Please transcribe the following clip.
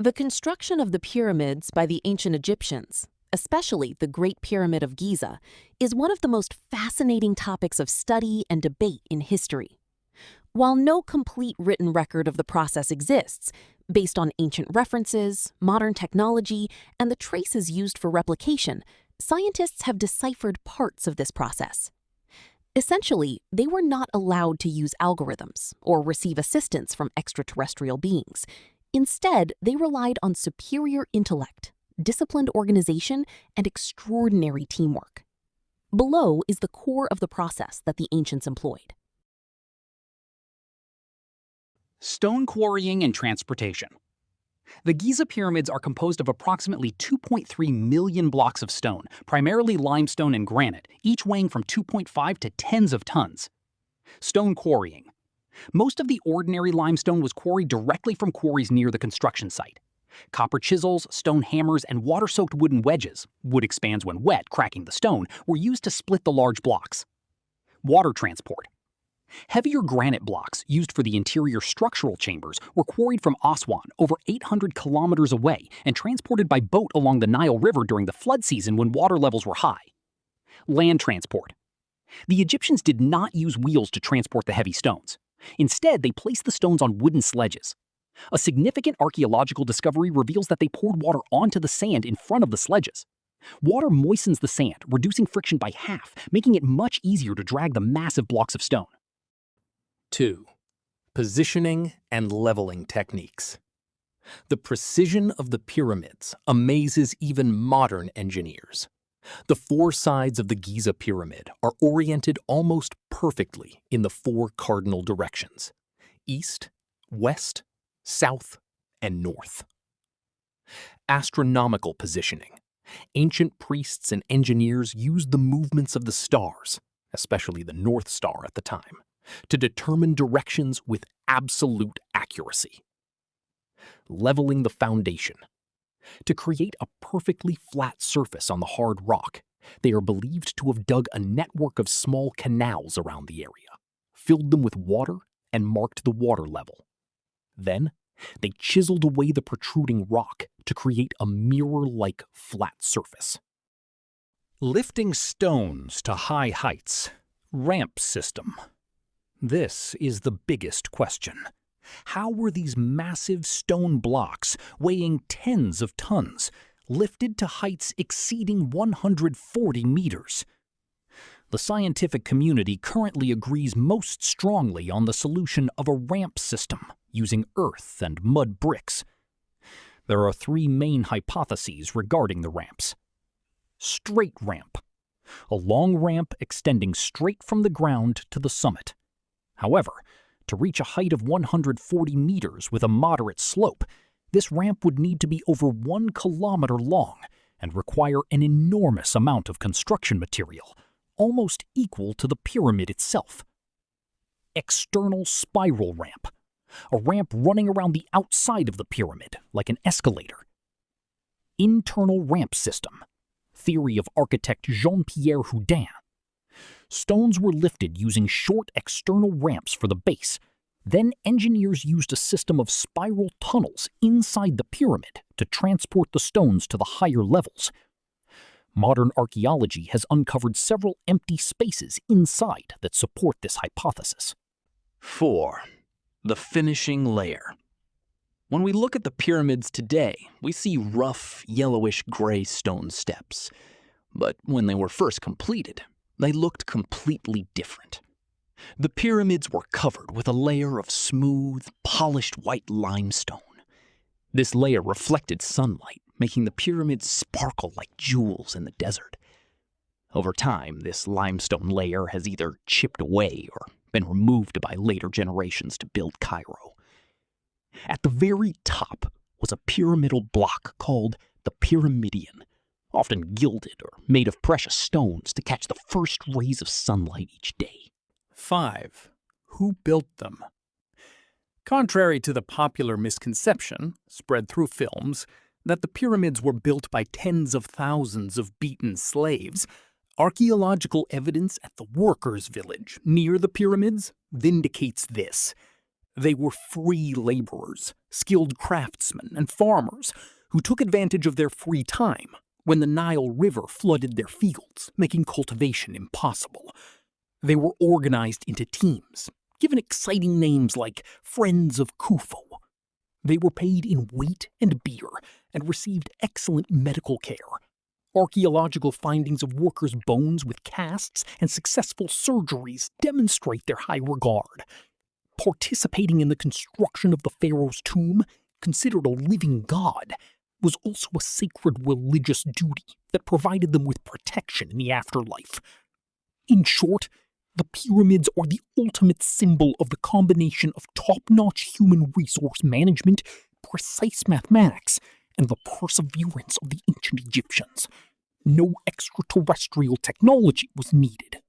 The construction of the pyramids by the ancient Egyptians, especially the Great Pyramid of Giza, is one of the most fascinating topics of study and debate in history. While no complete written record of the process exists, based on ancient references, modern technology, and the traces used for replication, scientists have deciphered parts of this process. Essentially, they were not allowed to use algorithms or receive assistance from extraterrestrial beings. Instead, they relied on superior intellect, disciplined organization, and extraordinary teamwork. Below is the core of the process that the ancients employed. Stone quarrying and transportation. The Giza pyramids are composed of approximately 2.3 million blocks of stone, primarily limestone and granite, each weighing from 2.5 to tens of tons. Stone quarrying. Most of the ordinary limestone was quarried directly from quarries near the construction site. Copper chisels, stone hammers, and water-soaked wooden wedges, wood expands when wet, cracking the stone, were used to split the large blocks. Water transport. Heavier granite blocks, used for the interior structural chambers, were quarried from Aswan, over 800 kilometers away, and transported by boat along the Nile River during the flood season when water levels were high. Land transport. The Egyptians did not use wheels to transport the heavy stones. Instead, they placed the stones on wooden sledges. A significant archaeological discovery reveals that they poured water onto the sand in front of the sledges. Water moistens the sand, reducing friction by half, making it much easier to drag the massive blocks of stone. 2. Positioning and leveling techniques. The precision of the pyramids amazes even modern engineers. The four sides of the Giza pyramid are oriented almost perfectly in the four cardinal directions: east, west, south, and north. Astronomical positioning. Ancient priests and engineers used the movements of the stars, especially the North Star at the time, to determine directions with absolute accuracy. Leveling the foundation. To create a perfectly flat surface on the hard rock, they are believed to have dug a network of small canals around the area, filled them with water, and marked the water level. Then, they chiseled away the protruding rock to create a mirror-like flat surface. Lifting stones to high heights. Ramp system. This is the biggest question. How were these massive stone blocks, weighing tens of tons, lifted to heights exceeding 140 meters? The scientific community currently agrees most strongly on the solution of a ramp system using earth and mud bricks. There are three main hypotheses regarding the ramps. Straight ramp. A long ramp extending straight from the ground to the summit. However, to reach a height of 140 meters with a moderate slope, this ramp would need to be over 1 kilometer long and require an enormous amount of construction material, almost equal to the pyramid itself. External spiral ramp. A ramp running around the outside of the pyramid, like an escalator. Internal ramp system. Theory of architect Jean-Pierre Houdin. Stones were lifted using short external ramps for the base. Then engineers used a system of spiral tunnels inside the pyramid to transport the stones to the higher levels. Modern archaeology has uncovered several empty spaces inside that support this hypothesis. 4. The finishing layer. When we look at the pyramids today, we see rough, yellowish-gray stone steps. But when they were first completed, they looked completely different. The pyramids were covered with a layer of smooth, polished white limestone. This layer reflected sunlight, making the pyramids sparkle like jewels in the desert. Over time, this limestone layer has either chipped away or been removed by later generations to build Cairo. At the very top was a pyramidal block called the pyramidion, often gilded or made of precious stones to catch the first rays of sunlight each day. 5. Who built them? Contrary to the popular misconception, spread through films, that the pyramids were built by tens of thousands of beaten slaves, archaeological evidence at the workers' village near the pyramids vindicates this. They were free laborers, skilled craftsmen, and farmers who took advantage of their free time when the Nile River flooded their fields, making cultivation impossible. They were organized into teams, given exciting names like Friends of Khufu. They were paid in wheat and beer and received excellent medical care. Archaeological findings of workers' bones with casts and successful surgeries demonstrate their high regard. Participating in the construction of the pharaoh's tomb, considered a living god, was also a sacred religious duty that provided them with protection in the afterlife. In short, the pyramids are the ultimate symbol of the combination of top-notch human resource management, precise mathematics, and the perseverance of the ancient Egyptians. No extraterrestrial technology was needed